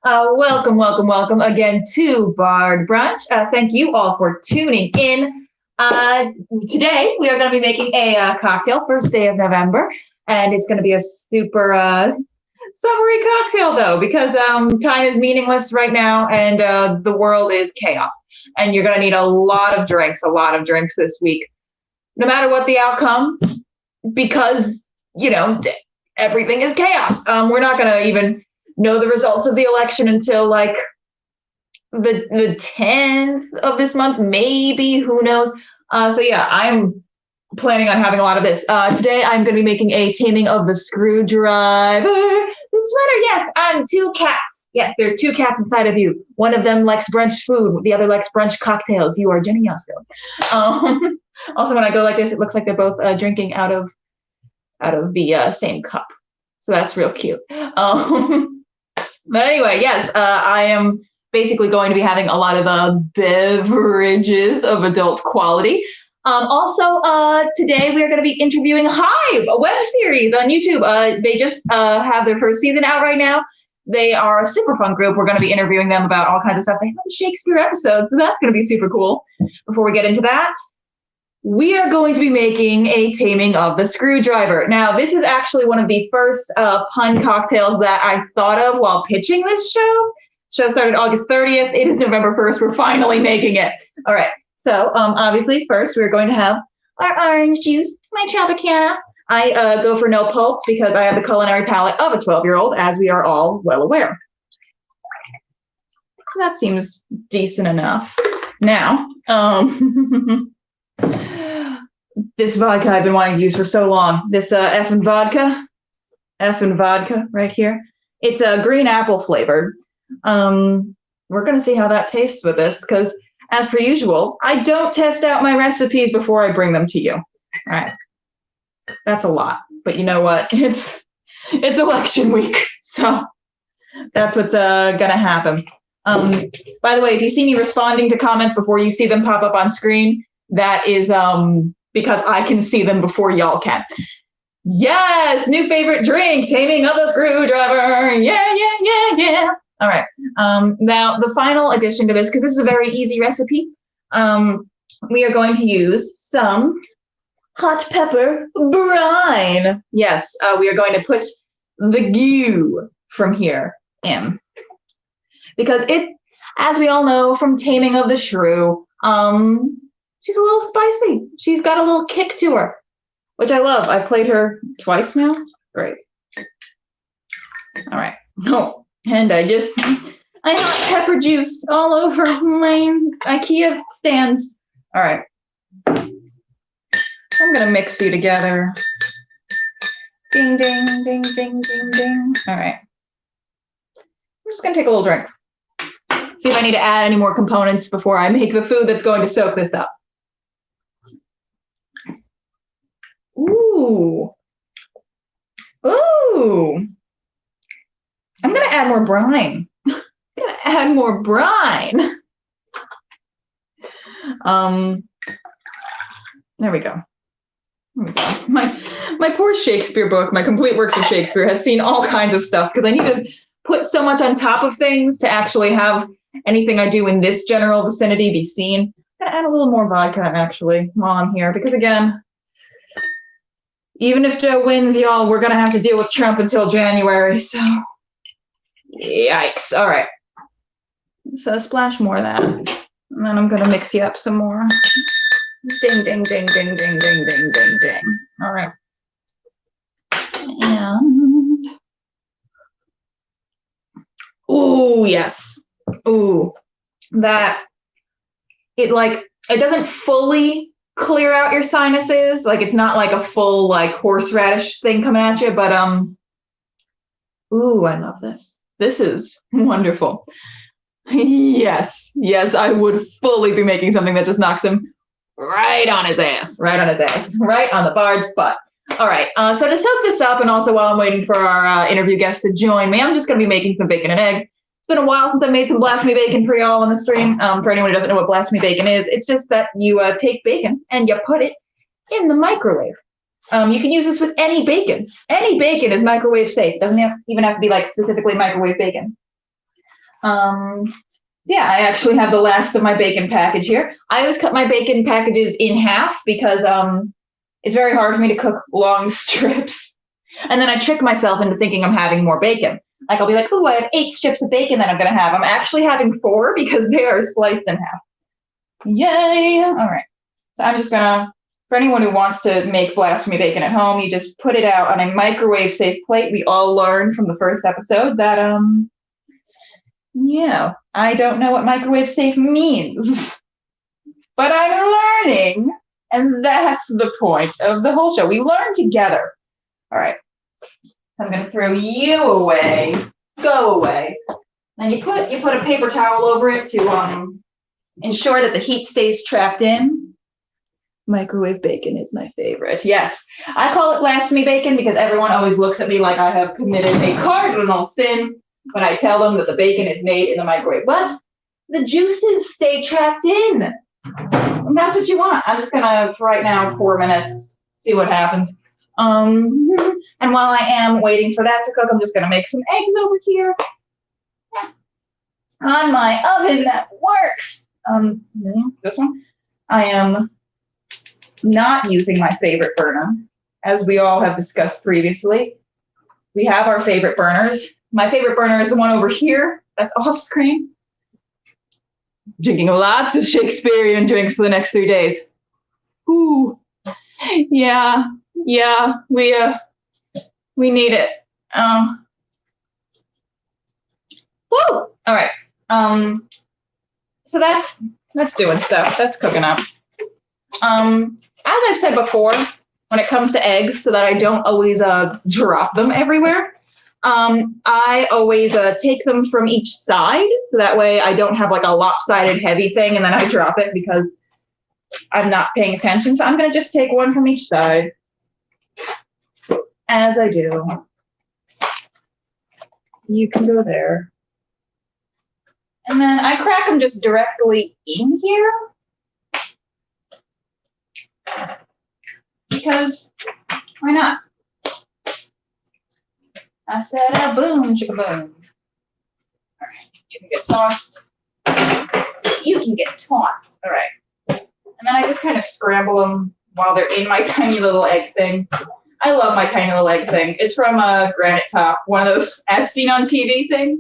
Welcome again to Bard Brunch. Thank you all for tuning in. Today we are going to be making a cocktail, first day of November, and it's going to be a super summery cocktail though, because time is meaningless right now, and the world is chaos. And you're going to need a lot of drinks this week, no matter what the outcome, because everything is chaos. We're not going to even know the results of the election until like the 10th of this month, maybe, who knows. So yeah, I'm planning on having a lot of this. Today I'm going to be making a taming of the screwdriver. The sweater, yes, I'm two cats. Yes, there's two cats inside of you. One of them likes brunch food. The other likes brunch cocktails. You are Genny Yasko. Also, when I go like this, it looks like they're both drinking out of the same cup. So that's real cute. But anyway, yes, I am basically going to be having a lot of beverages of adult quality. Also, today we are going to be interviewing Hive, a web series on YouTube. They just have their first season out right now. They are a super fun group. We're going to be interviewing them about all kinds of stuff. They have a Shakespeare episode, so that's going to be super cool. Before we get into that, we are going to be making a taming of the screwdriver. Now, this is actually one of the first pun cocktails that I thought of while pitching this show. Show started August 30th. It is November 1st. We're finally making it. All right. So obviously, first, we're going to have our orange juice, my Tropicana. I go for no pulp because I have the culinary palate of a 12-year-old, as we are all well aware. So that seems decent enough. Now, this vodka I've been wanting to use for so long. This effing vodka right here. It's a green apple flavored. We're going to see how that tastes with this because, as per usual, I don't test out my recipes before I bring them to you. All right. That's a lot. But you know what? It's election week. So that's what's going to happen. By the way, if you see me responding to comments before you see them pop up on screen, that is because I can see them before y'all can. Yes, new favorite drink, taming of the screwdriver. Yeah. All right. Now, the final addition to this, because this is a very easy recipe, we are going to use some hot pepper brine. Yes, we are going to put the goo from here in. Because it, as we all know from Taming of the Shrew, she's a little spicy. She's got a little kick to her, which I love. I've played her twice now. Great. All right. Oh, and I hot pepper juice all over my IKEA stands. All right. I'm going to mix you together. Ding, ding, ding, ding, ding, ding. All right. I'm just going to take a little drink. See if I need to add any more components before I make the food that's going to soak this up. Ooh. I'm going to add more brine. There we go. My poor Shakespeare book, my complete works of Shakespeare, has seen all kinds of stuff because I need to put so much on top of things to actually have anything I do in this general vicinity be seen. I'm gonna add a little more vodka actually while I'm here because again, even if Joe wins, y'all, we're gonna have to deal with Trump until January. So, yikes! All right, so a splash more of that, and then I'm gonna mix you up some more. Ding, ding, ding, ding, ding, ding, ding, ding, ding. All right. And ooh, yes. Ooh, that it doesn't fully clear out your sinuses. Like it's not like a full like horseradish thing coming at you, but ooh, I love this. This is wonderful. Yes, I would fully be making something that just knocks him right on his ass, right on the bard's butt. All right, so to soak this up, and also while I'm waiting for our interview guest to join me, I'm just going to be making some bacon and eggs. It's been a while since I made some blasphemy bacon for y'all on the stream. For anyone who doesn't know what blasphemy bacon is, it's just that you take bacon and you put it in the microwave. You can use this with any bacon. Any bacon is microwave safe. It doesn't even have to be like specifically microwave bacon. Yeah, I actually have the last of my bacon package here. I always cut my bacon packages in half because it's very hard for me to cook long strips. And then I trick myself into thinking I'm having more bacon. Like I'll be like, oh, I have 8 strips of bacon that I'm gonna have. I'm actually having 4 because they are sliced in half. Yay! All right. So I'm just gonna, for anyone who wants to make blasphemy bacon at home, you just put it out on a microwave safe plate. We all learned from the first episode that yeah, I don't know what microwave safe means. But I'm learning, and that's the point of the whole show. We learn together. All right. I'm gonna throw you away. Go away. And you put a paper towel over it to ensure that the heat stays trapped in. Microwave bacon is my favorite. Yes, I call it blasphemy bacon because everyone always looks at me like I have committed a cardinal sin when I tell them that the bacon is made in the microwave. But the juices stay trapped in. And that's what you want. I'm just gonna, for right now, 4 minutes, see what happens. And while I am waiting for that to cook, I'm just gonna make some eggs over here on my oven that works. This one. I am not using my favorite burner, as we all have discussed previously. We have our favorite burners. My favorite burner is the one over here. That's off screen. Drinking lots of Shakespearean drinks for the next 3 days. Ooh, yeah, we need it. Woo! All right. So that's doing stuff. That's cooking up. As I've said before, when it comes to eggs, so that I don't always drop them everywhere, I always take them from each side, so that way I don't have like a lopsided heavy thing and then I drop it because I'm not paying attention. So I'm going to just take one from each side, as I do. You can go there. And then I crack them just directly in here. Because why not? I said, boom, chicka boom. All right, you can get tossed. You can get tossed. All right. And then I just kind of scramble them while they're in my tiny little egg thing. I love my tiny little egg thing. It's from Granite Top, one of those as seen on TV things.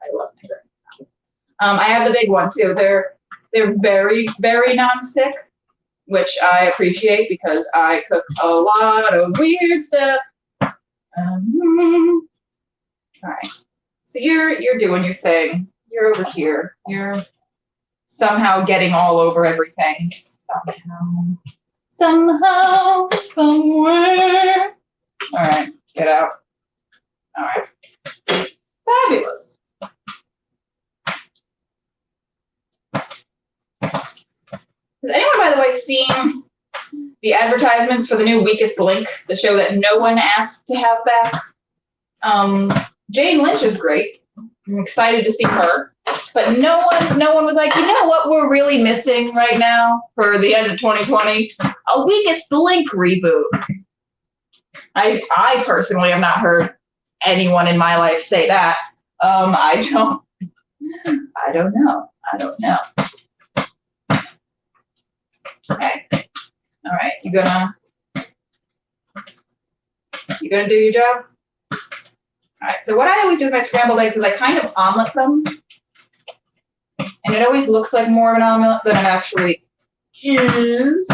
I love my Granite Top. I have the big one too. They're very, very nonstick, which I appreciate because I cook a lot of weird stuff. All right. So you're doing your thing. You're over here. You're somehow getting all over everything. Somehow, somewhere. All right, get out. All right. Fabulous. Has anyone, by the way, seen the advertisements for the new Weakest Link, the show that no one asked to have back? Jane Lynch is great. I'm excited to see her. But no one was like, you know what we're really missing right now for the end of 2020? A Weakest Link reboot. I personally have not heard anyone in my life say that. I don't know. Okay. All right. You gonna do your job? All right. So what I always do with my scrambled eggs is I kind of omelet them. And it always looks like more of an omelet than it actually is.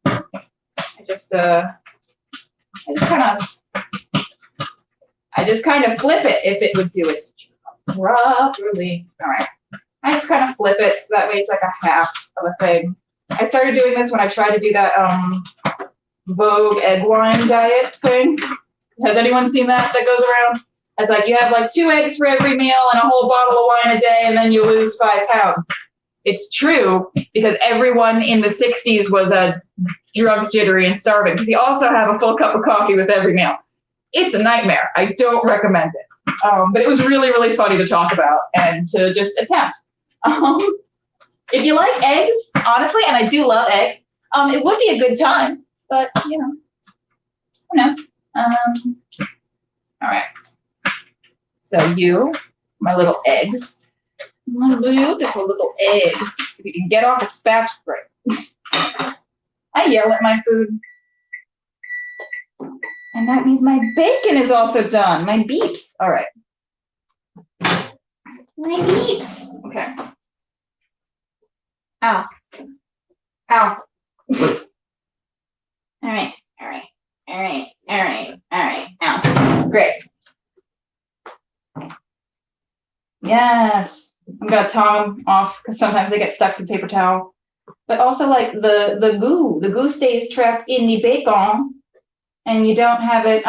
I just kind of flip it if it would do its job properly. All right. I just kind of flip it so that way it's like a half of a thing. I started doing this when I tried to do that Vogue egg wine diet thing. Has anyone seen that goes around? It's like you have like 2 eggs for every meal and a whole bottle of wine a day, and then you lose 5 pounds. It's true because everyone in the 60s was drunk, jittery, and starving because you also have a full cup of coffee with every meal. It's a nightmare. I don't recommend it. But it was really, really funny to talk about and to just attempt. If you like eggs, honestly, and I do love eggs, it would be a good time. But, you know, who knows? All right. So you my little eggs. My beautiful little eggs. If you can get off the spatula. I yell at my food. And that means my bacon is also done. My beeps. All right. My beeps. Okay. Ow. Ow. All right. All right. All right. All right. All right. Ow. Great. Yes. I'm gonna tongue them off because sometimes they get stuck to paper towel. But also like the goo stays trapped in the bacon, and you don't have it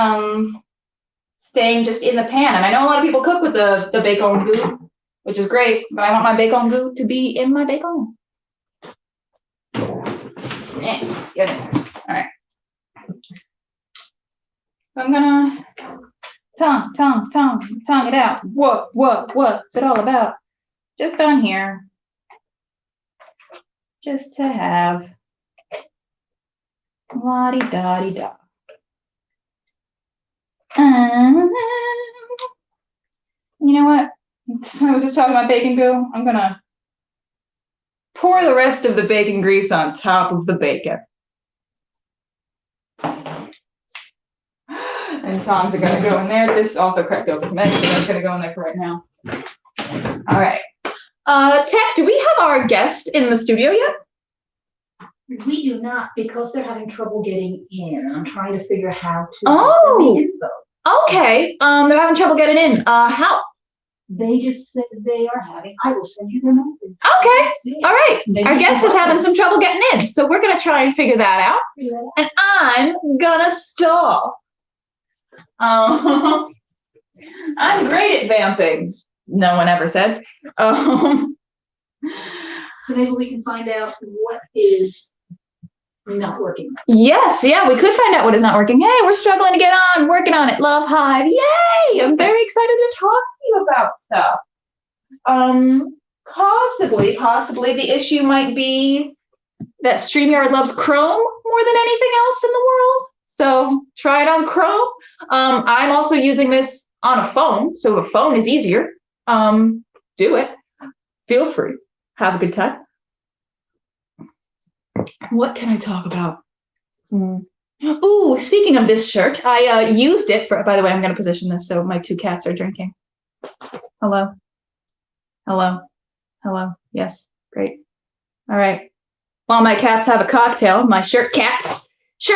staying just in the pan. And I know a lot of people cook with the bacon goo, which is great, but I want my bacon goo to be in my bacon. Get it. All right. So I'm gonna tongue it out. What's it all about? Just on here. Just to have la-di-da-di-da. You know what? I was just talking about bacon goo. I'm gonna pour the rest of the bacon grease on top of the bacon. And tongs are gonna go in there. This also cracked open tomato, so that's gonna go in there for right now. All right. Tech, do we have our guest in the studio yet? We do not, because they're having trouble getting in. I'm trying to figure how to Oh, get the info. Okay. They're having trouble getting in. How? They just said they are having. I will send you their message. Okay. All right. Our guest is having some trouble getting in, so we're gonna try and figure that out. And I'm gonna stall. I'm great at vamping. No one ever said. So maybe we can find out what is not working. Yes, yeah, we could find out what is not working. Hey, we're struggling to get on, working on it. Love Hive. Yay! I'm very excited to talk to you about stuff. Possibly the issue might be that StreamYard loves Chrome more than anything else in the world. So try it on Chrome. I'm also using this on a phone, so a phone is easier. Do it. Feel free. Have a good time. What can I talk about? Ooh, speaking of this shirt, I used it for, by the way, I'm going to position this so my two cats are drinking. Hello. Hello. Hello. Yes. Great. All right. While my cats have a cocktail, my shirt cats. This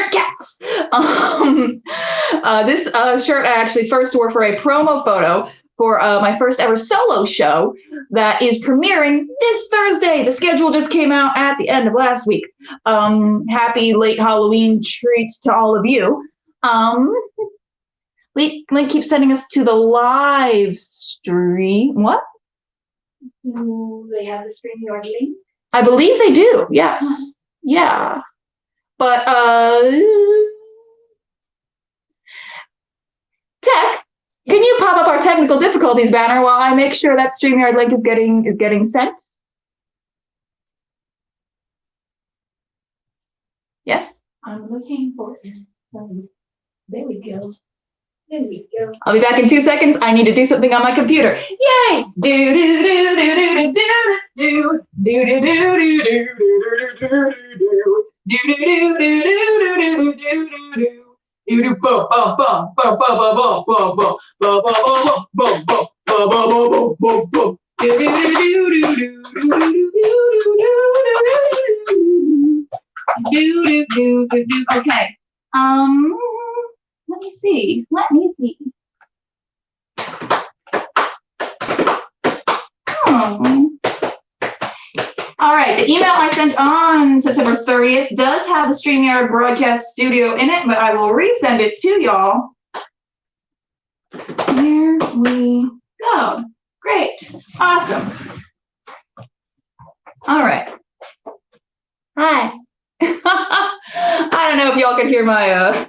shirt I actually first wore for a promo photo for my first ever solo show that is premiering this Thursday. The schedule just came out at the end of last week. Happy late Halloween treat to all of you. Link keeps sending us to the live stream. What? Do they have the StreamYard link? I believe they do. Yes. Yeah. But Tech, can you pop up our technical difficulties banner while I make sure that StreamYard link is getting sent? Yes? I'm looking for it. There we go. There we go. I'll be back in 2 seconds. I need to do something on my computer. Yay! Do do do do do do do do do do do do do do. Do do do do do do do do do. You do bum bum bum bum bum bum bum bum bum bum bum bum bum bum bum bum. Do do do do do do do do. Okay. Let me see. All right, the email I sent on September 30th does have the StreamYard broadcast studio in it, but I will resend it to y'all. Here we go. Great. Awesome. All right. Hi. I don't know if y'all can hear my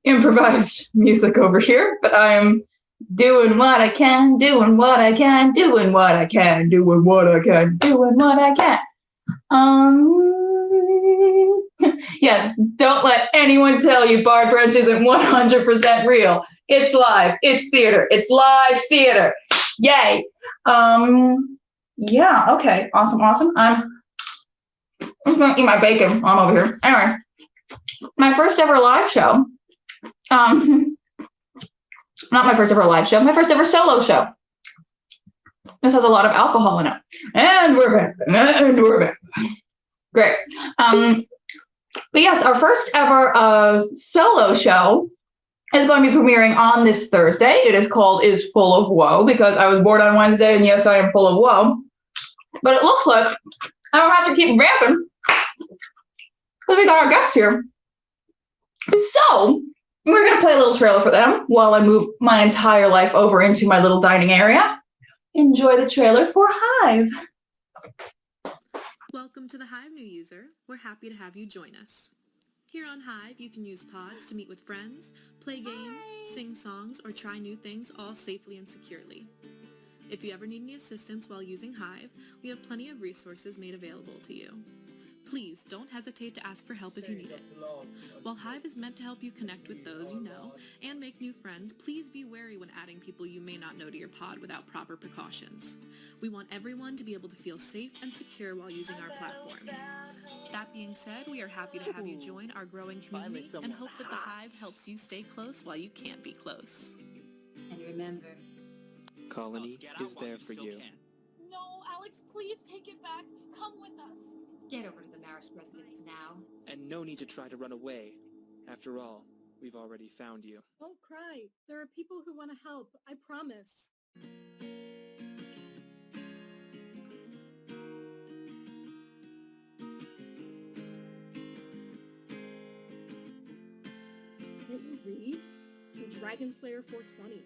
improvised music over here, but I'm doing what I can, doing what I can, doing what I can, doing what I can, doing what I can. Yes, don't let anyone tell you Bard Brunch isn't 100% real. It's live, it's theater, it's live theater. Yay. Yeah, okay. Awesome. I'm gonna eat my bacon. I'm over here. Anyway, my first ever live show. Not my first ever live show, my first ever solo show. This has a lot of alcohol in it. And we're back. Great. But yes, our first ever solo show is going to be premiering on this Thursday. It is called Is Full of Woe because I was bored on Wednesday, and yes, I am full of woe. But it looks like I don't have to keep ramping because we got our guests here. So we're going to play a little trailer for them while I move my entire life over into my little dining area. Enjoy the trailer for Hive. Welcome to the Hive new user. We're happy to have you join us. Here on Hive, you can use pods to meet with friends, play games, sing songs, or try new things all safely and securely. If you ever need any assistance while using Hive, we have plenty of resources made available to you. Please don't hesitate to ask for help if you need it. While Hive is meant to help you connect with those you know and make new friends, please be wary when adding people you may not know to your pod without proper precautions. We want everyone to be able to feel safe and secure while using our platform. That being said, we are happy to have you join our growing community and hope that the Hive helps you stay close while you can't be close. And remember, Colony is there for you. No, Alex, please take it back. Come with us. get over to the Maris residence now. And no need to try to run away. After all, we've already found you. Don't cry. There are people who want to help. I promise. Can't you read? The Dragon Slayer 420.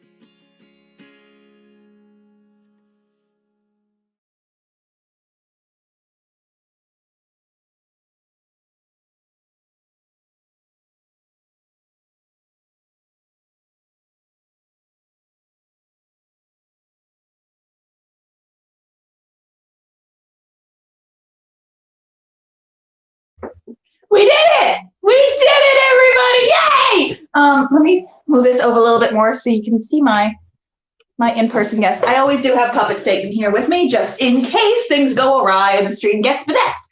We did it! We did it, everybody! Yay! Let me move this over a little bit more so you can see my in-person guests. I always do have Puppet Satan here with me, just in case things go awry and the stream gets possessed.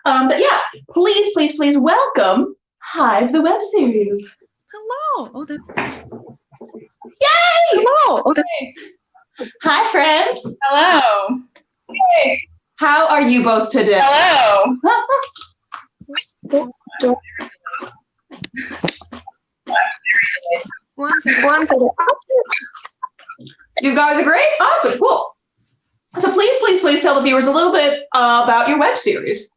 But yeah, please welcome Hive, the web series. Hello! Oh, Yay! hello! Oh, Hi, friends. Hello. Hey. How are you both today? Hello. one second. You guys are great? Awesome, cool. So please tell the viewers a little bit about your web series.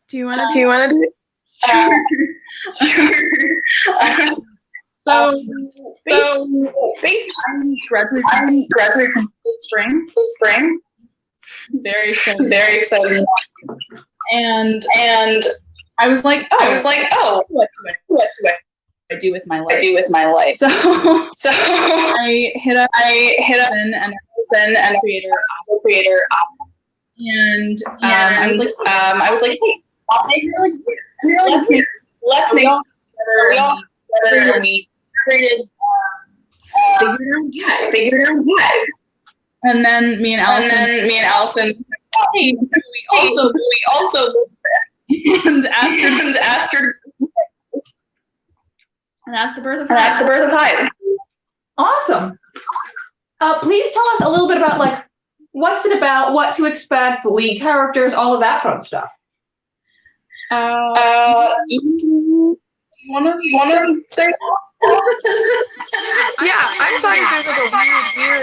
Do you want to do it? So basically, I graduated from this spring. Very exciting. And I was like, oh, what do I do with my life? So I hit up and creator, and I was like, hey, let's make together. We created, figured out Hive. And then me and Allison, hey, we also and asked her. And that's the birth of Hive. Awesome. Please tell us a little bit about like what's it about, what to expect, the lead characters, all of that fun stuff. One of sorry. Yeah, I'm sorry. There's like a weird.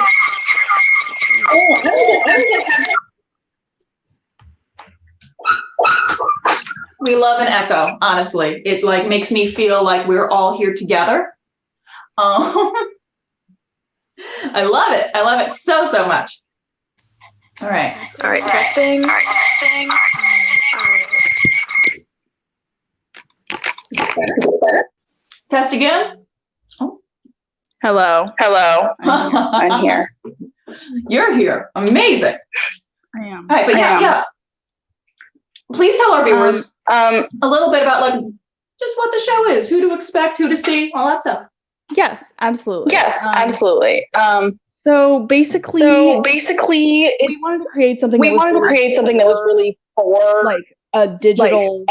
We love an echo, honestly. It like makes me feel like we're all here together. I love it so much. All right, Testing. Test again. Hello. I'm here. You're here. Amazing. I am. All right, but yeah. Please tell our viewers a little bit about like just what the show is, who to expect, who to see, all that stuff. Yes, absolutely. So basically, we wanted to create something. that was really for like a digital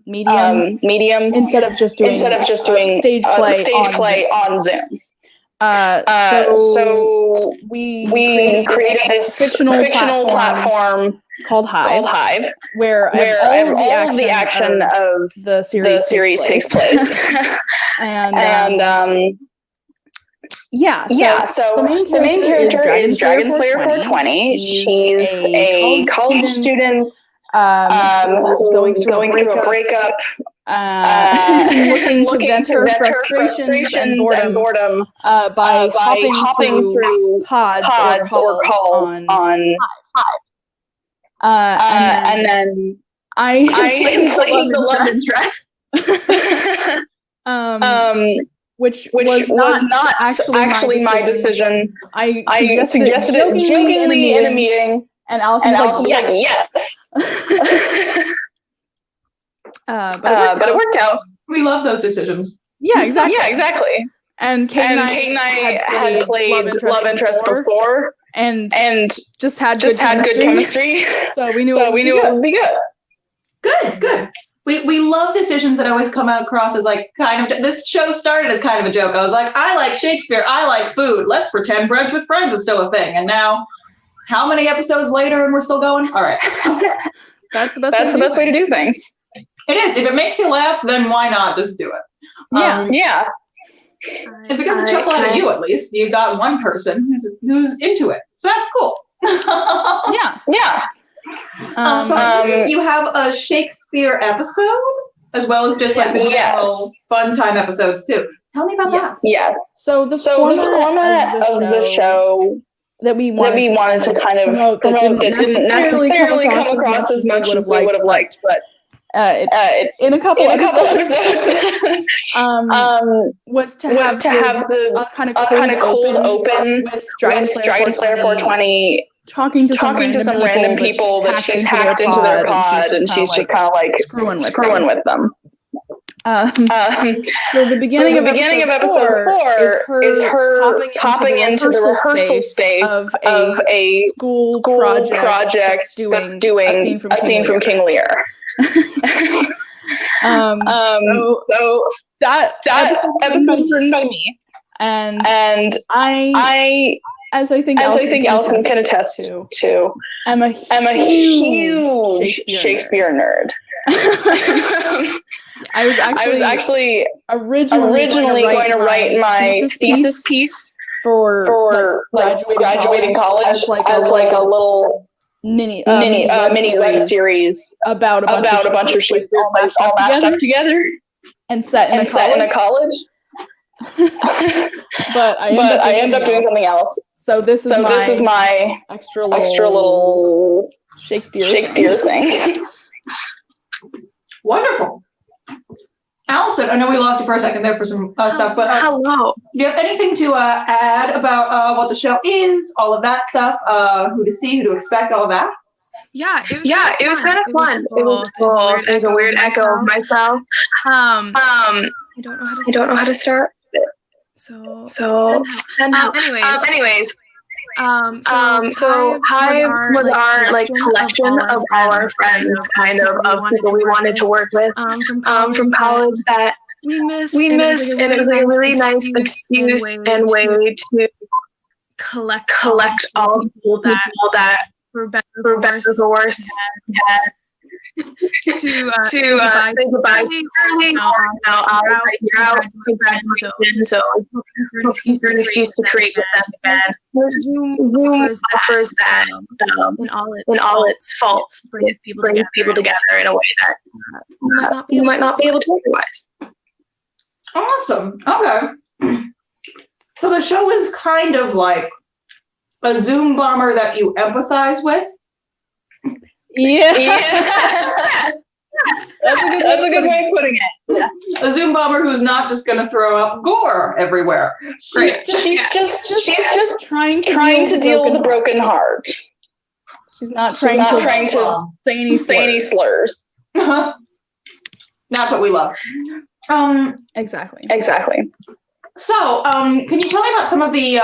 medium instead of just doing stage play on Zoom. So we created this fictional platform called Hive, where all of the action of the series takes place. and so the main character is Dragon Slayer 420. She's a college student who's going through a breakup. Looking to vent her frustrations and boredom by hopping through pods or calls on Hive. And then I played the love interest. Which was not actually my decision. I suggested it jokingly in a meeting, and Allison was like, yes. But it worked out. We love those decisions. Yeah, exactly. And Kate and I had played love interest before, and just had good chemistry. So we knew it would be good. Good. We love decisions that always come across as like kind of. This show started as kind of a joke. I was like, I like Shakespeare. I like food. Let's pretend brunch with friends is still a thing. And now, how many episodes later and we're still going? All right. That's the best way to do things. It is. If it makes you laugh, then why not just do it? Yeah. If it gets a chuckle out of you, at least you got one person who's into it, so that's cool. Yeah. You have a Shakespeare episode as well as just like little fun time episodes too. Tell me about that. Yes. So the format of the show that we wanted to kind of promote that didn't necessarily come across as much as we would have liked, but it's in a couple episodes. Was to have the kind of cold open with Dragon Slayer 420, talking to some random people that she's hacked into their pod, and she's just kind of like screwing with them. So the beginning of episode 4 is her popping into the rehearsal space of a school project that's doing a scene from King Lear. So that episode was written by me, and I as I think Allison can attest to, I'm a huge Shakespeare nerd. I was actually originally going to write my thesis piece for graduating college as like a little mini web series about a bunch of Shakespeare plays all mashed up together and set in a college. But I end up doing something else. So this is my extra little Shakespeare thing. Wonderful. Allison, I know we lost you for a second there for some stuff, but hello. Do you have anything to add about what the show is, all of that stuff, who to see, who to expect, all of that? Yeah, it was kind of fun. It was cool. There's a weird echo of myself. I don't know how to start. So anyways. So Hive was our like collection of all our friends, kind of people we wanted to work with from college that we missed, and it was a really nice excuse and way to collect all the people that for better or for worse to say goodbye early. Now out graduation, so looking for an excuse to create with them again. Zoom offers that in all its faults, brings people together in a way that you might not be able to otherwise. Awesome. Okay. So the show is kind of like a Zoom bomber that you empathize with. Yeah. That's a good way of putting it. Yeah. A Zoom bomber who's not just going to throw up gore everywhere. Great. She's just trying to deal with a broken heart. She's not trying to say any slurs. That's what we love. Exactly. So, can you tell me about some of the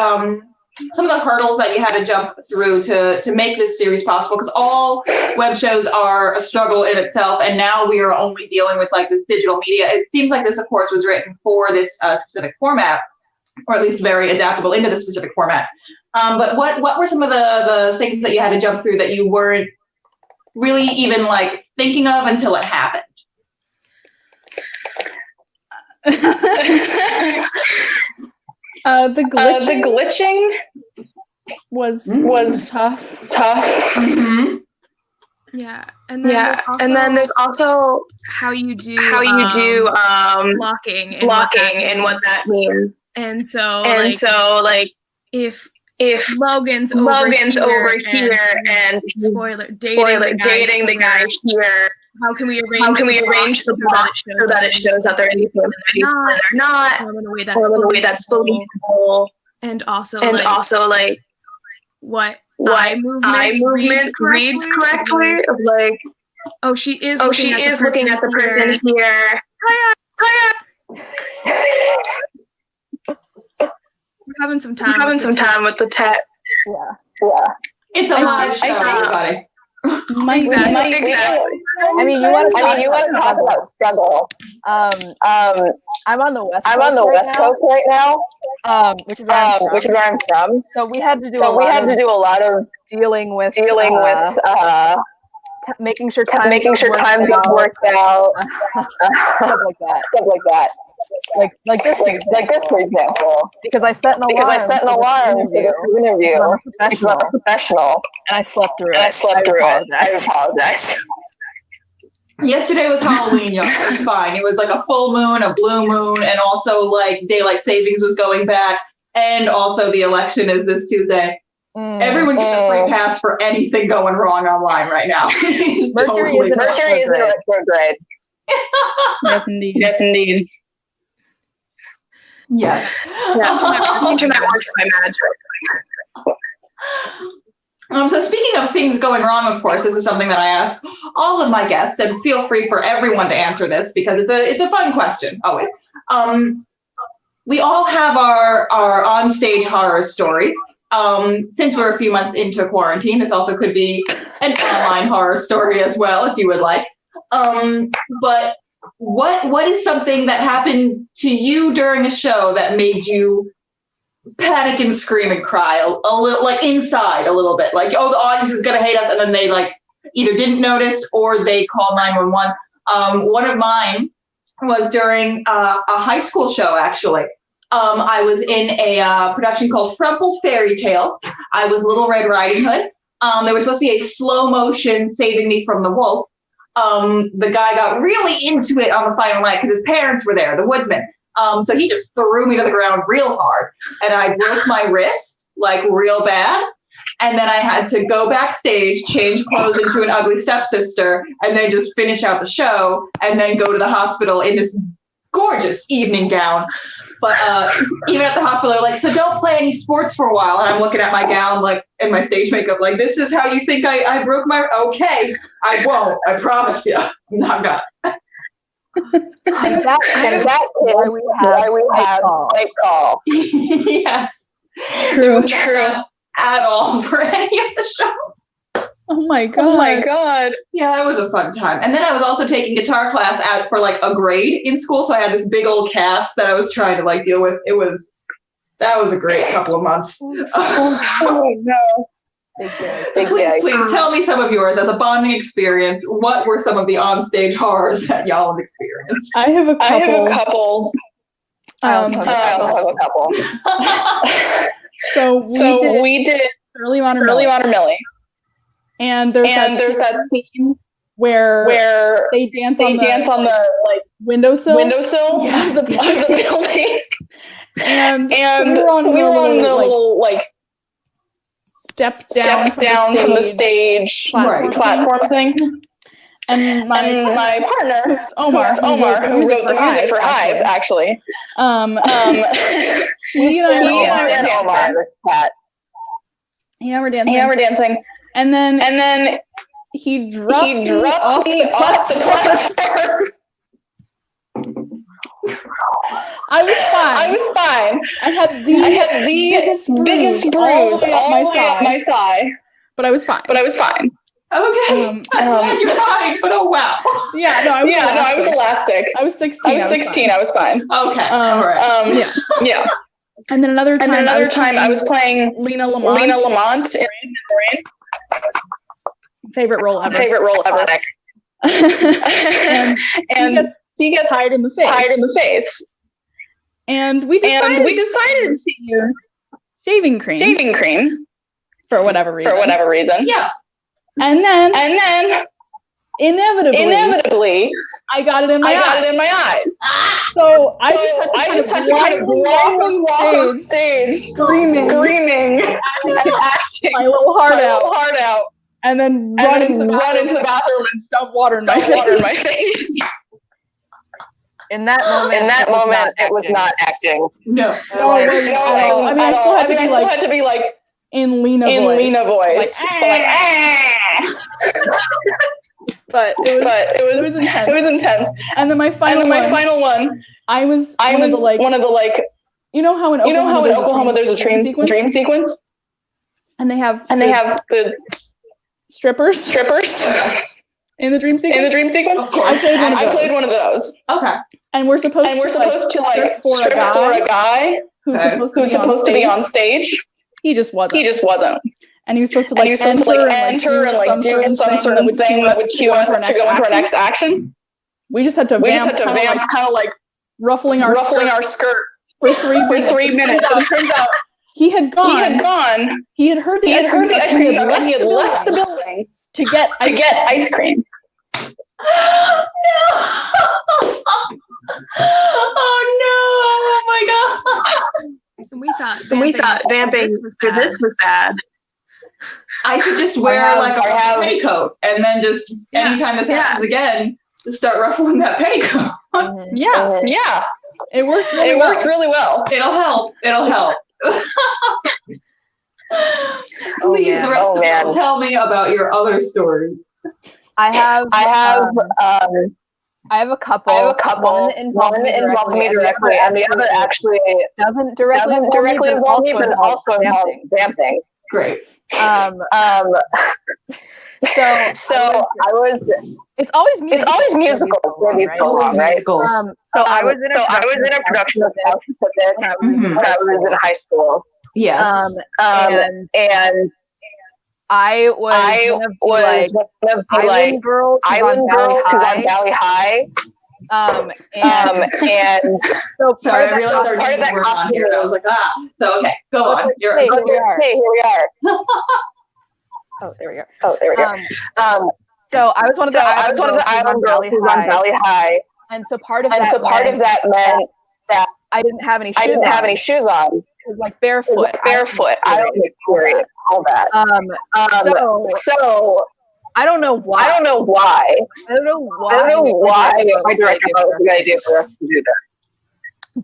some of the hurdles that you had to jump through to make this series possible, because all web shows are a struggle in itself, and now we are only dealing with like this digital media. It seems like this, of course, was written for this specific format, or at least very adaptable into the specific format. But what were some of the things that you had to jump through that you weren't really even like thinking of until it happened? The glitching was tough. Mm-hmm. Yeah, and then there's also how you do blocking and what that means. And so like if Logan's over here and spoiler dating the guy here, how can we arrange the block so that it shows that they're in the video when they're not, or in a way that's believable, and also like what eye movement reads correctly, of like, oh, she is looking at the person here. Hiya. We're having some time with the tech. Yeah. It's a live show, everybody. Exactly. I mean, you want to talk about struggle. I'm on the West Coast right now, which is where I'm from. So we had to do a lot of dealing with making sure time gets worked out, stuff like that. Like this, for example, because I set an alarm for this interview. I'm a professional, and I slept through it. I apologize. Yesterday was Halloween, y'all. It was fine. It was like a full moon, a blue moon, and also like daylight savings was going back, and also the election is this Tuesday. Everyone gets a free pass for anything going wrong online right now. Mercury is in retrograde. Yes, indeed. Yes. The internet works by magic. So speaking of things going wrong, of course, this is something that I ask all of my guests, and feel free for everyone to answer this because it's a fun question always. We all have our on-stage horror stories. Since we're a few months into quarantine, this also could be an online horror story as well, if you would like. But what is something that happened to you during a show that made you panic and scream and cry a little, like inside a little bit, like, oh, the audience is gonna hate us, and then they like either didn't notice or they called 911. One of mine was during a high school show, actually. I was in a production called Frumpled Fairy Tales. I was Little Red Riding Hood. There was supposed to be a slow motion Saving Me from the Wolf. The guy got really into it on the final night because his parents were there, the woodsman. So he just threw me to the ground real hard, and I broke my wrist like real bad. And then I had to go backstage, change clothes into an ugly stepsister, and then just finish out the show, and then go to the hospital in this gorgeous evening gown. But even at the hospital, they're like, so don't play any sports for a while. And I'm looking at my gown, like, and my stage makeup, like, this is how you think I broke my, okay, I won't, I promise you. I'm not gonna. And that is why we have Night Call. Yes. True. At all for any of the show. Oh my god. Yeah, it was a fun time. And then I was also taking guitar class out for like a grade in school, so I had this big old cast that I was trying to like deal with. That was a great couple of months. Oh no. Please tell me some of yours as a bonding experience. What were some of the onstage horrors that y'all have experienced? I have a couple. I also have a couple. So we did Early Honor Millie. And there's that scene where they dance on the like windowsill of the building. And so we were on the little like step down from the stage platform thing. And my partner, Omar, who wrote the music for Hive, actually. He and I were dancing. And then he dropped me off the platform. I was fine. I had the biggest bruise all the way up my thigh. But I was fine. Okay. I'm glad you're fine, but oh wow. Yeah, no, I was elastic. I was 16. I was fine. Okay. All right. Yeah. And then another time I was playing Lena Lamont in Rain. Favorite role ever. and he gets tied in the face. And we decided to use shaving cream for whatever reason. Yeah. And then inevitably I got it in my eyes. So I just had to kind of blindly walk on stage screaming and acting my little heart out. And then run into the bathroom and shove water in my face. In that moment, it was not acting. No. I mean, I still had to be like in Lena voice. But it was intense. And then my final one, I was one of the you know how in Oklahoma there's a dream sequence? And they have the strippers in the dream sequence. I played one of those. Okay. And we're supposed to strip for a guy who's supposed to be on stage. He just wasn't. And he was supposed to enter and do some sort of thing that would cue us to go into our next action. We just had to vamp, kind of like ruffling our skirts for 3 minutes. And it turns out he had gone. He had heard the ice cream and he had left the building to get ice cream. No. Oh no! Oh my god! And we thought vamping for this was bad. I should just wear a petticoat, and then just anytime this happens again, just start ruffling that petticoat. Yeah. It works really well. It'll help. Please, the rest of you, tell me about your other stories. I have a couple. One involves me directly, and the other actually doesn't directly involve me, but also involves vamping. Great. So I was. It's always musical for these go on, right? So I was in a production of House when I was in high school. Yes. And I was one of the island girls who's on Valley High. And so sorry, I realized our names weren't on here. And I was like, So okay, go on. Here we are. Oh, there we go. So I was one of the island girls who's on Valley High. And so part of that meant that I didn't have any shoes on. It was like barefoot. I don't experience all that. So I don't know why. I don't know why my director thought it was a good idea for us to do that.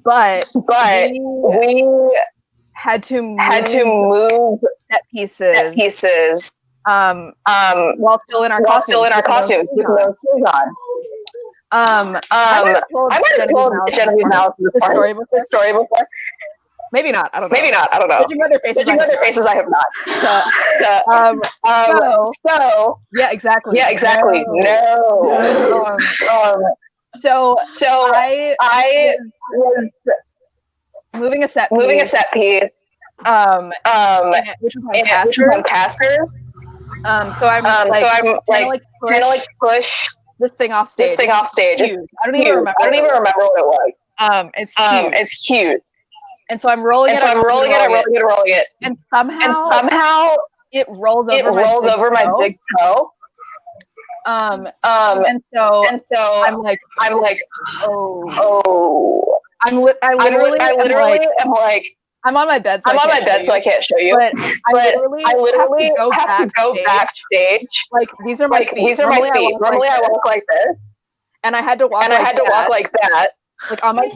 But we had to move set pieces. While still in our costumes with no shoes on. I might have told Genevieve Malice this story before. Maybe not. I don't know. Judging other faces, I have not. So yeah, exactly. No. So I was moving a set piece. Which was on Casters. So I'm kind of push this thing off stage. It's I don't even remember what it was. It's huge. And so I'm rolling it. And somehow it rolls over my big toe. And so I'm like, oh. I literally am like, I'm on my bed, so I can't show you. But I literally have to go backstage. Like these are my feet. Normally I walk like this, and I had to walk like that, like on my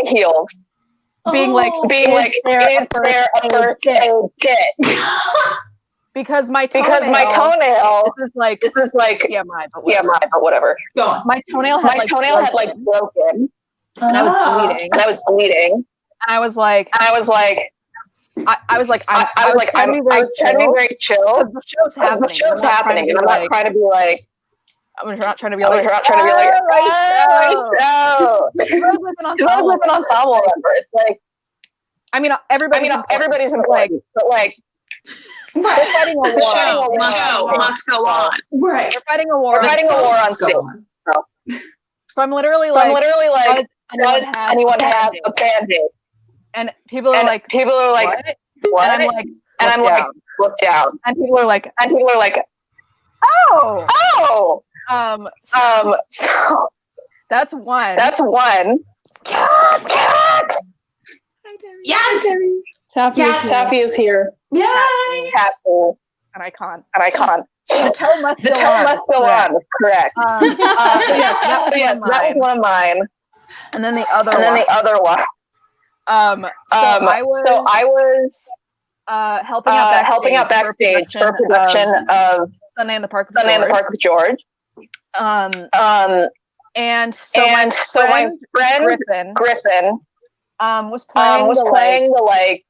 heels. Being like, is there a first aid kit? Because my toenail. This is like TMI, but whatever. Go on. My toenail had broken. and I was bleeding. And I was like, I'm trying to be very chill. The show's happening. And I'm not trying to be like, I'm not trying to be like, because I was with an ensemble member. It's like, I mean, everybody's important, but like, they're fighting a war. The show must go on. Right. They're fighting a war on stage. So I'm literally like, does anyone have a Band-Aid? And people are like, what? And I'm like, look down. And people are like, oh. So that's one. Cat. Yes. Taffy is here. Yeah. Taffy. And I can't. The toe must go on. Correct. That was one of mine. And then the other one. So I was helping out backstage for production of Sunday in the Park with George. And so my friend Griffin was playing the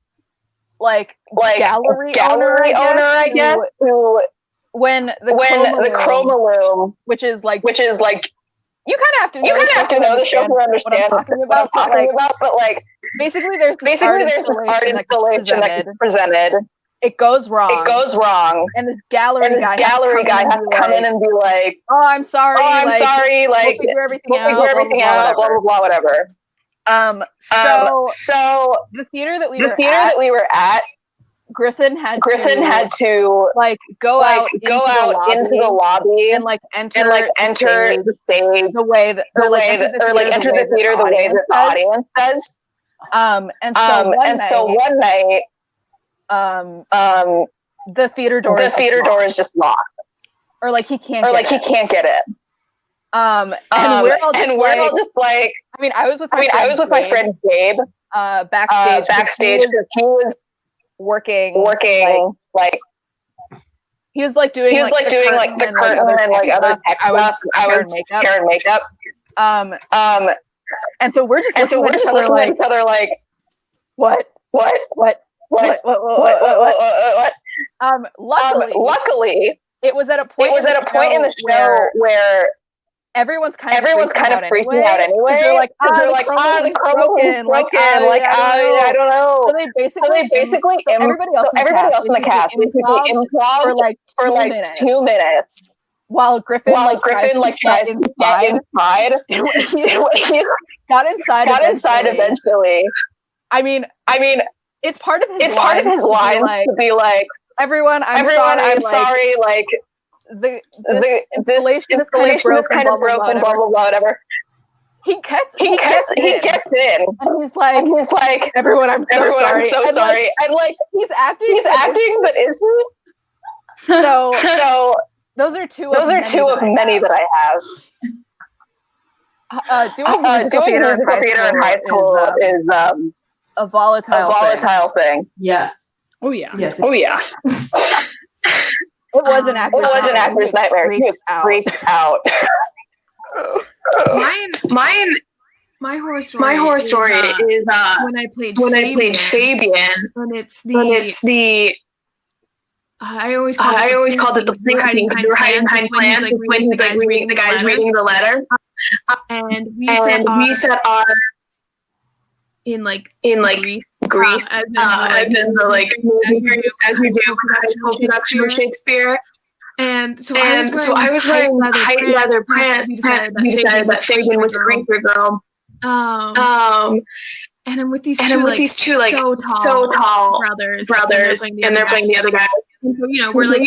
gallery owner, I guess, who when the Chroma Loom, which is like you kind of have to know the show to understand what I'm talking about, but like basically there's this art installation that gets presented. It goes wrong. And this gallery guy has to come in and be like, "Oh, I'm sorry. Like, we'll figure everything out. Blah blah blah, whatever." So the theater that we were at, Griffin had to like go out into the lobby and enter the stage the way that enter the theater the way that the audience does. And so one night. The theater door is just locked, or like he can't get it. And we're all just like, I mean, I was with my friend Gabe, backstage because he was working like he was like doing the curtain and like other tech stuff. I was hair and makeup. And so we're just looking at each other like, what? Luckily, it was at a point in the show where everyone's kind of freaking out anyway. They're like, the chroma is broken. I don't know. So they basically everybody else in the cast basically improv for like 2 minutes. While Griffin tries to get inside. He got inside eventually. I mean, it's part of his line to be like, everyone, I'm sorry. Like, this installation is kind of broken. Blah blah blah. Whatever. He gets in, and he's like, everyone, I'm so sorry. And like, he's acting, but is he? So those are two of many that I have. Doing musical theater in high school is a volatile thing. Yes. Oh yeah. Yes. Oh yeah. It was an actor's nightmare. He freaked out. My horror story is when I played Fabian. And it's the I always called it the plant scene because we were hiding behind plants when he's like the guy's reading the letter. And we set our in Greece, as in the like movie as we do for the high school production of Shakespeare. And so I was wearing tight leather pants. We decided that Fabian was a Greeker girl. And I'm with these two like so tall brothers, and they're playing the other guy. And so we're like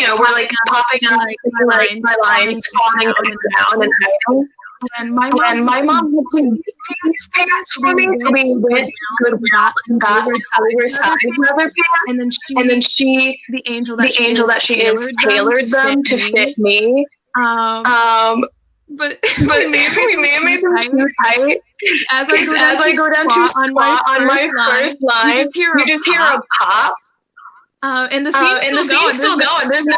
popping up my lines, falling down and hiding. And my mom had swimming, so we went and got oversized leather pants, and then she, the angel that she is, tailored them to fit me. But we may have made them too tight. As I go down to squat on my first line, you just hear a pop. And the scene's still going. There's no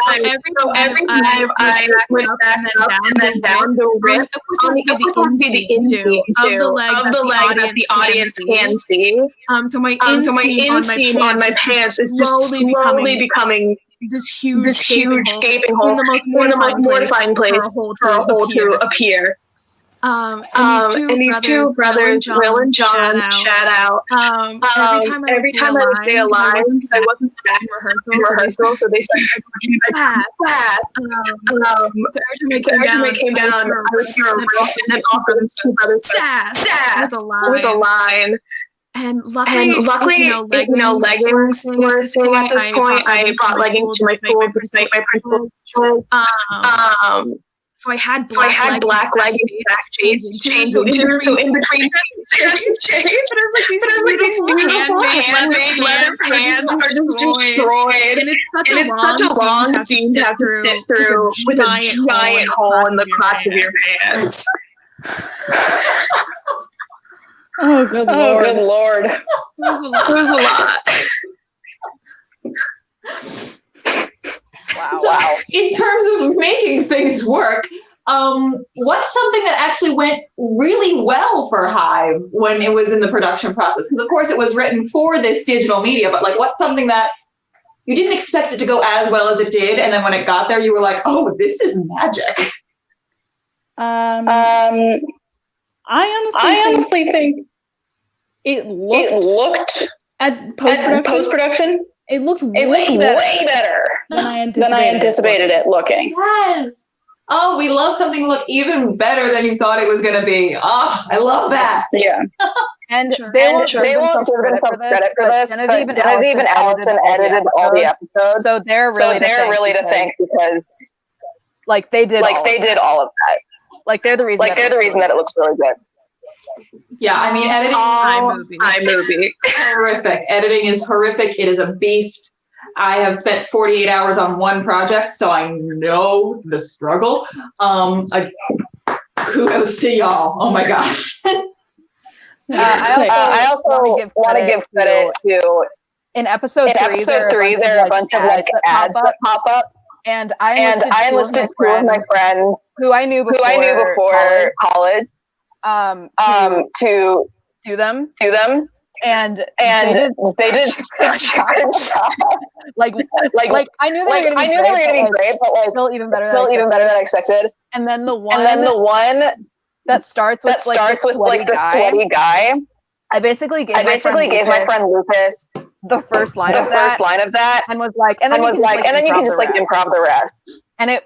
time. So every time I went back up and then down the rip, it was supposed to be the inseam of the leg that the audience can see. So my inseam on my pants is just slowly becoming this huge gaping hole in the most mortifying place for a hole to appear. And these two brothers, Will and John, shout out. Every time I would say a line, because I wasn't staff in rehearsal, so they started fast. So every time I came down, I would hear a roast, and then also these two brothers sass with a line. And luckily, leggings were a thing at this point. I brought leggings to my school despite my principal's choice. So I had black leggings changing too. So in between change, but these beautiful handmade leather pants are just destroyed. And it's such a long scene to have to sit through with a giant hole in the crotch of your pants. Oh, good lord. It was a lot. Wow. In terms of making things work, what's something that actually went really well for Hive when it was in the production process? Because of course it was written for this digital media, but like what's something that you didn't expect it to go as well as it did, and then when it got there, you were like, "Oh, this is magic." I honestly think it looked at post-production. It looked way better than I anticipated it looking. Yes. Oh, we love something to look even better than you thought it was going to be. Oh, I love that. Yeah. And they won't give themselves credit for this, but Genevieve and Allison edited all the episodes. So they're really to thank because like they did all of that. Like they're the reason that it looks really good. Yeah, I mean, editing iMovie. Horrific. Editing is horrific. It is a beast. I have spent 48 hours on one project, so I know the struggle. Kudos to y'all. Oh my god. I also want to give credit to in episode 3 there are a bunch of like ads that pop up. And I enlisted two of my friends who I knew before college. To do them, and they did good job. Like I knew they were gonna be great, but like still even better than I expected. And then the one that starts with the sweaty guy. I basically gave my friend Lucas the first line of that, and was like, and then you can just improv the rest. And it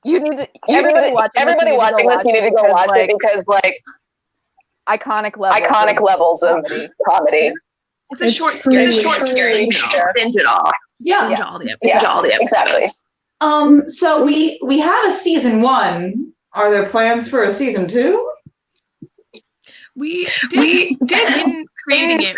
you need to everybody watching this. You need to go watch it because like iconic levels of comedy. It's a short, scary binge it all. Yeah, binge all the episodes. Exactly. So we had a season 1. Are there plans for a season 2? We did in creating it.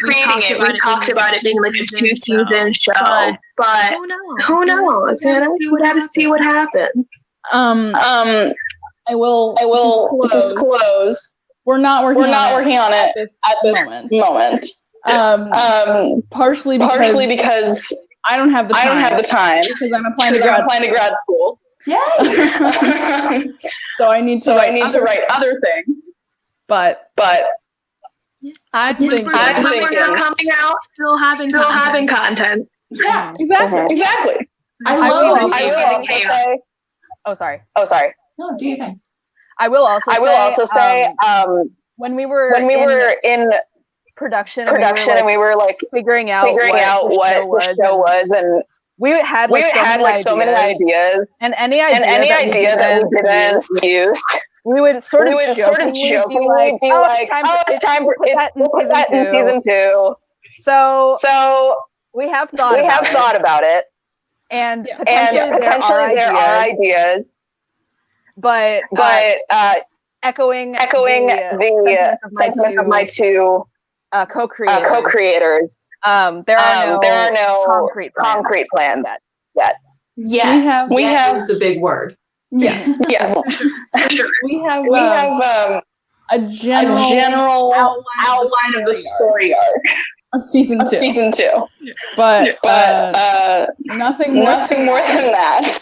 We talked about it being like a 2-season show, but who knows? We gotta see what happens. I will disclose. We're not working on it at this moment. Partially because I don't have the time because I'm applying to grad school. Yay! So I need to write other things. But I think we're not coming out, still having content. Yeah, exactly. I see the chaos. Oh, sorry. No, do you think? I will also say, when we were in production and we were like figuring out what the show was, and we had so many ideas, and any idea that we didn't use, we would sort of jokingly be like, "Oh, it's time for put that in season 2." So we have thought about it. And potentially there are ideas, but echoing the sentiment of my two co-creators, there are no concrete plans yet. Yes, we have the big word. Yes. We have a general outline of the story arc. of season 2. But nothing more than that.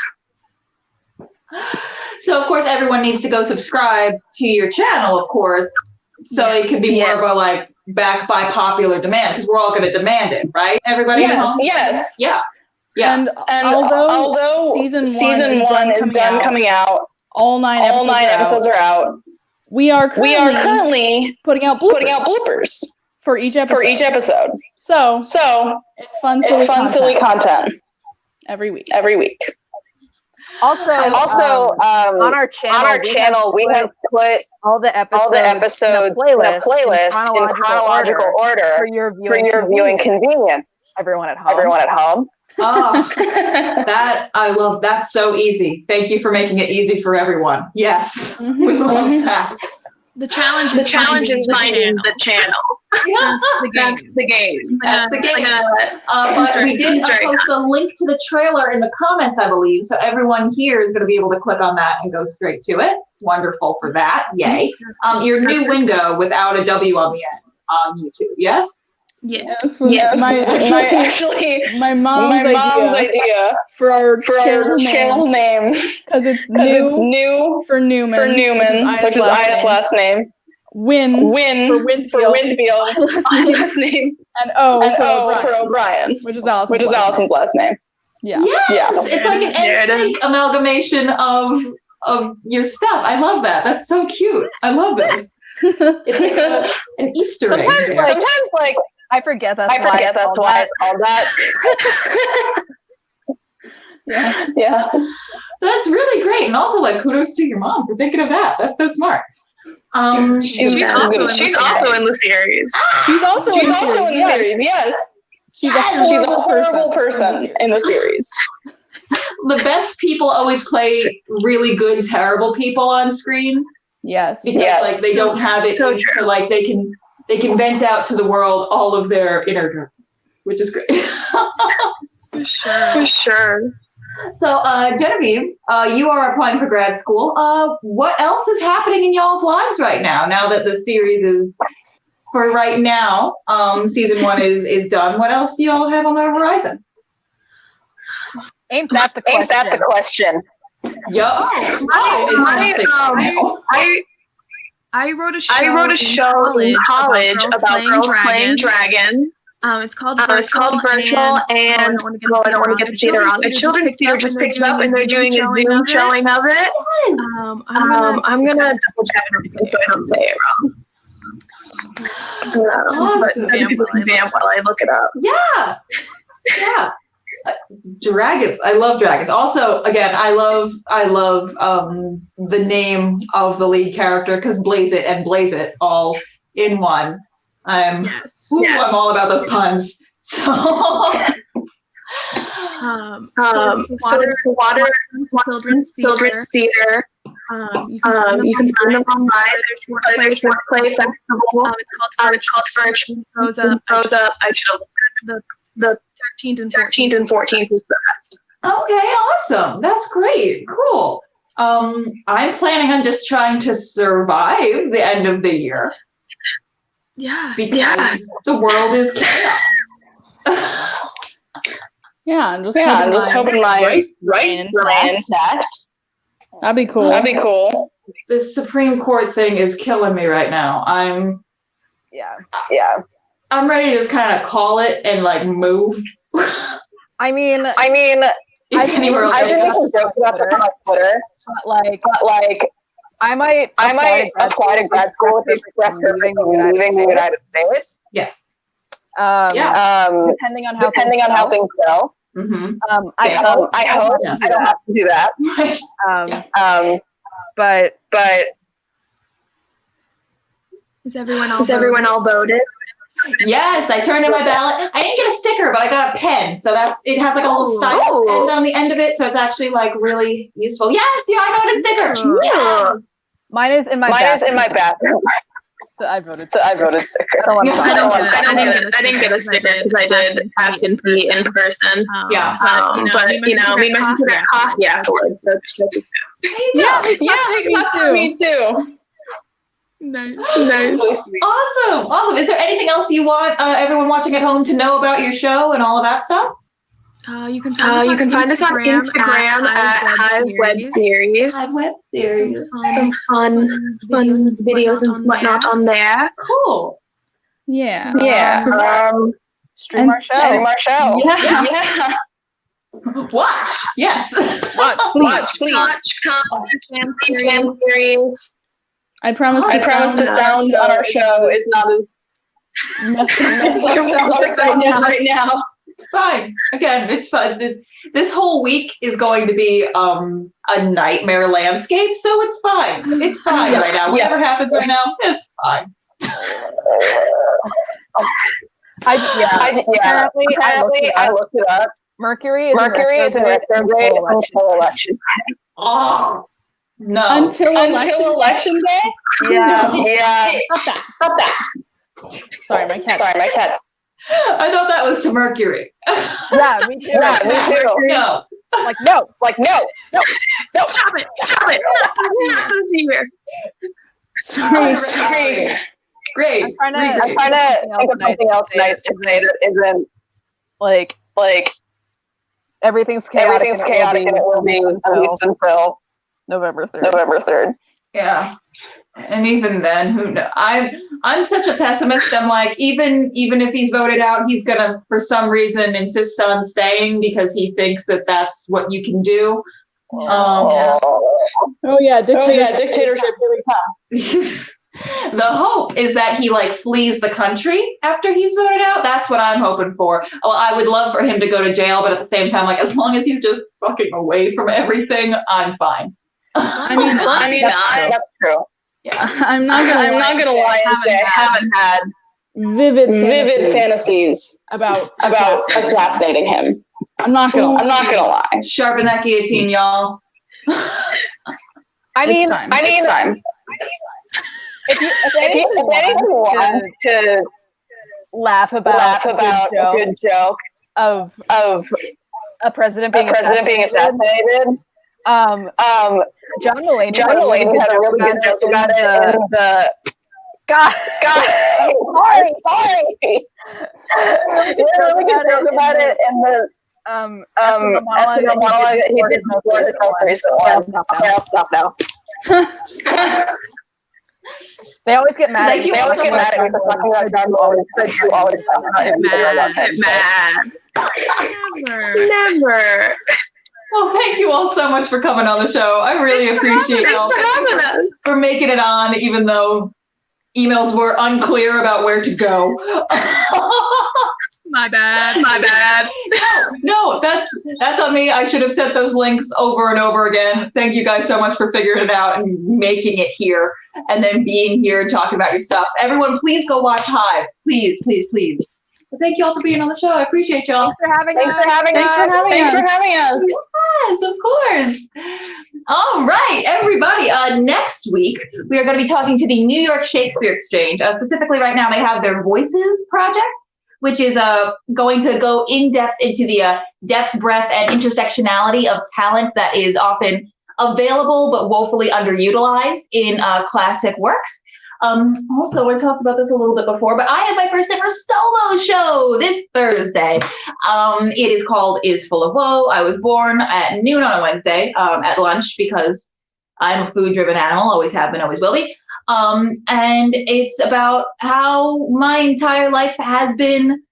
So, of course, everyone needs to go subscribe to your channel, of course, so it can be more of a, like, back by popular demand, because we're all going to demand it, right? Everybody at home? Yes. Yeah. And although season 1 is done coming out, all 9 episodes are out. We are currently putting out bloopers for each episode. So it's fun, silly content every week. Also, on our channel, we have put all the episodes in a playlist in chronological order for your viewing convenience. Everyone at home. Oh, that I love. That's so easy. Thank you for making it easy for everyone. Yes, we love that. The challenge is finding the channel. That's the game. But we did post a link to the trailer in the comments, I believe. So everyone here is going to be able to click on that and go straight to it. Wonderful for that. Yay. Your new window without a W on the end on YouTube. Yes? Yes. My mom's idea for our channel name, because it's new for Newman, which is Aya's last name. Win for Winfield, last name, and O for O'Brien, which is Allison's last name. Yeah. Yes, it's like an NSYNC amalgamation of your stuff. I love that. That's so cute. I love this. It's like an Easter egg. Sometimes, like, I forget that's why I called that. Yeah. That's really great. And also, like, kudos to your mom for thinking of that. That's so smart. She's also in the series. She's also in the series, yes. She's a horrible person in the series. The best people always play really good, terrible people on screen. Yes. Because like they don't have it, so like they can vent out to the world all of their inner journey, which is great. For sure. So, Genevieve, you are applying for grad school. What else is happening in y'all's lives right now? Now that the series is, for right now, season 1 is done. What else do y'all have on the horizon? Ain't that the question? Yeah. I wrote a show in college about girls slaying dragons. It's called Virtual, and I don't want to get the theater wrong. A children's theater just picked it up, and they're doing a Zoom showing of it. I'm gonna double check everything so I don't say it wrong. But people can vamp while I look it up. Yeah. Dragons. I love dragons. Also, again, I love the name of the lead character, because Blaze It and Blaze It all in one. I'm all about those puns. So it's the Water Children's Theater. You can find them online. There's short play festival. It's called Brunch. Goes up. I should the 13th and 14th is the best. Okay, awesome. That's great. Cool. I'm planning on just trying to survive the end of the year. Yeah. Because the world is chaos. I'm just hoping my rights remain intact. That'd be cool. This Supreme Court thing is killing me right now. I'm ready to just kind of call it and like move. I mean, I've been making jokes about this on Twitter, but like, I might apply to grad school with the express purpose of leaving the United States. Yes. Depending on how things go. Mm-hmm. I hope I don't have to do that. But is everyone all voted? Yes, I turned in my ballot. I didn't get a sticker, but I got a pen. So it has like a little stylus end on the end of it. So it's actually like really useful. Yes, I got a sticker. Yeah. Mine is in my bathroom. So I voted sticker. I didn't get a sticker because I did absentee in person. But me and my sister got coffee afterwards, so it's just as good. Me too. Nice. Awesome. Is there anything else you want everyone watching at home to know about your show and all of that stuff? You can find us on Instagram at Hive webseries. Some fun videos and whatnot on there. Cool. Yeah. Stream our show. Yeah. Watch. Yes. Watch, please. Watch, fan series. I promise the sound on our show is not as messed up as our sound is right now. It's fine. Again, it's fun. This whole week is going to be a nightmare landscape, so it's fine. It's fine right now. Whatever happens right now, it's fine. Apparently, I looked it up. Mercury is in retrograde until election day. Oh no! Until election day? Yeah. Stop that. Sorry, my cat. I thought that was to Mercury. Yeah, me too. No. No. Stop it. Not this year. Sorry. Great. I'm trying to think of something else nice to say that isn't like everything's chaotic and it will be at least until November 3rd. Yeah. And even then, who knows? I'm such a pessimist. I'm like, even if he's voted out, he's gonna, for some reason, insist on staying because he thinks that that's what you can do. Dictatorship really tough. The hope is that he flees the country after he's voted out. That's what I'm hoping for. Well, I would love for him to go to jail, but at the same time, as long as he's just fucking away from everything, I'm fine. That's true. Yeah, I'm not gonna lie and say I haven't had vivid fantasies about assassinating him. I'm not gonna lie. Sharpen that guillotine, y'all. It's time. If anyone wants to laugh about a good joke of a president being assassinated, John Mulaney had a really good joke about it in the God. Sorry. He had a really good joke about it in the SNL monologue that he did before his most recent one. I'll stop now. They always get mad. They always get mad at me for talking about John Mulaney because I do always talk about him. Mad. Never. Well, thank you all so much for coming on the show. I really appreciate y'all for making it on, even though emails were unclear about where to go. My bad. No, that's on me. I should have sent those links over and over again. Thank you guys so much for figuring it out and making it here and then being here and talking about your stuff. Everyone, please go watch Hive. Please. Well, thank you all for being on the show. I appreciate y'all. Thanks for having us. Yes, of course. All right, everybody. Next week, we are going to be talking to the New York Shakespeare Exchange. Specifically, right now, they have their Voices project, which is going to go in depth into the depth, breadth, and intersectionality of talent that is often available but woefully underutilized in classic works. Also, I talked about this a little bit before, but I have my first ever solo show this Thursday. It is called Is Full of Woe. I was born at noon on a Wednesday at lunch because I'm a food-driven animal, always have been, always will be. And it's about how my entire life has been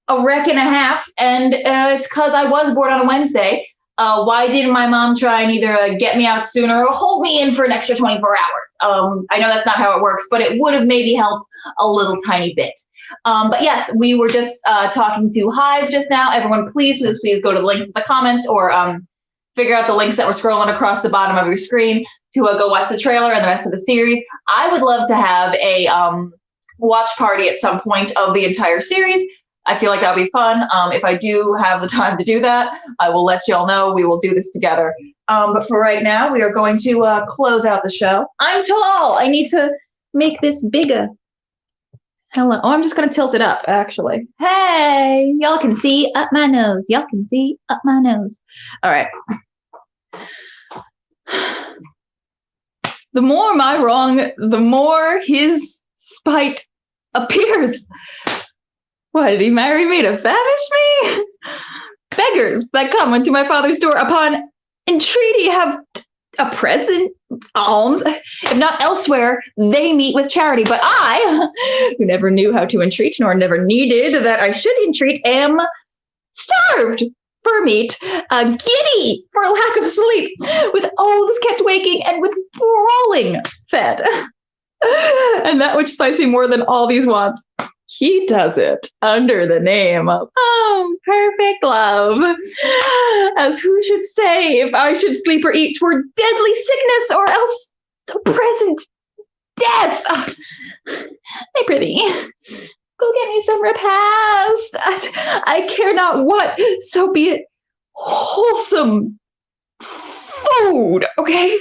a wreck and a half, and it's because I was born on a Wednesday. Why didn't my mom try and either get me out sooner or hold me in for an extra 24 hours? I know that's not how it works, but it would have maybe helped a little tiny bit. But yes, we were just talking to Hive just now. Everyone, please go to the link in the comments or figure out the links that were scrolling across the bottom of your screen to go watch the trailer and the rest of the series. I would love to have a watch party at some point of the entire series. I feel like that would be fun. If I do have the time to do that, I will let y'all know. We will do this together. But for right now, we are going to close out the show. I'm tall. I need to make this bigger. Hello. Oh, I'm just going to tilt it up, actually. Hey, y'all can see up my nose. All right. the more my wrong, the more his spite appears. Why did he marry me, to famish me? Beggars that come unto my father's door upon entreaty have a present, alms. If not elsewhere, they meet with charity. But I, who never knew how to entreat, nor never needed that I should entreat, am starved for meat, giddy for lack of sleep, with oaths kept waking, and with brawling fed. And that which spites me more than all these wants, he does it under the name of perfect love. As who should say, if I should sleep or eat, 'twere deadly sickness, or else the present death. I prithee, go get me some repast. I care not what, so be it wholesome food, okay?